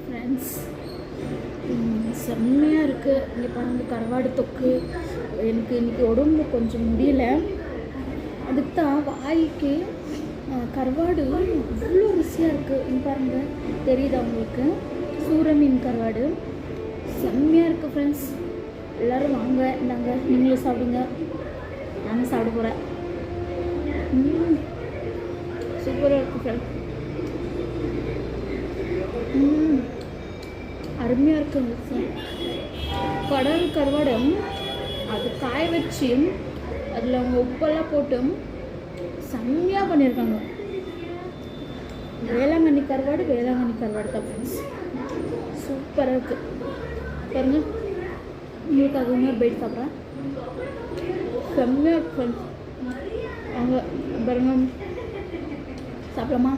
Friends, செம்மையாக இருக்குது. இங்கே பாருங்கள் கருவாடு தொக்கு. எனக்கு இன்றைக்கி உடம்பு கொஞ்சம் முடியல, அதுக்கு தான் வாய்க்கு கருவாடு அவ்வளோ ருசியாக இருக்குது. இங்கே பாருங்கள், தெரியுதா உங்களுக்கு? சூர மீன் கருவாடு செம்மையாக இருக்குது ஃப்ரெண்ட்ஸ். எல்லோரும் வாங்க, நாங்கள் நீங்களும் சாப்பிடுங்க, நானும் சாப்பிட போகிறேன். சூப்பராக இருக்குது ஃப்ரெண்ட்ஸ். அருமையாக இருக்குங்க. கடல் கருவாடு அது காய வச்சு அதில் அவங்க உப்பெல்லாம் போட்டு செம்மையாக பண்ணியிருக்காங்க. வேளாங்கண்ணி கருவாடு தான் ஃப்ரெண்ட்ஸ். சூப்பராக இருக்குது பாருங்க. உங்களுக்கு அது இன்னொரு பைட் சாப்பிட்றேன். செம்மையாக இருக்கு ஃப்ரெண்ட்ஸ். அவங்க பாருங்க, சாப்பிடலாமா?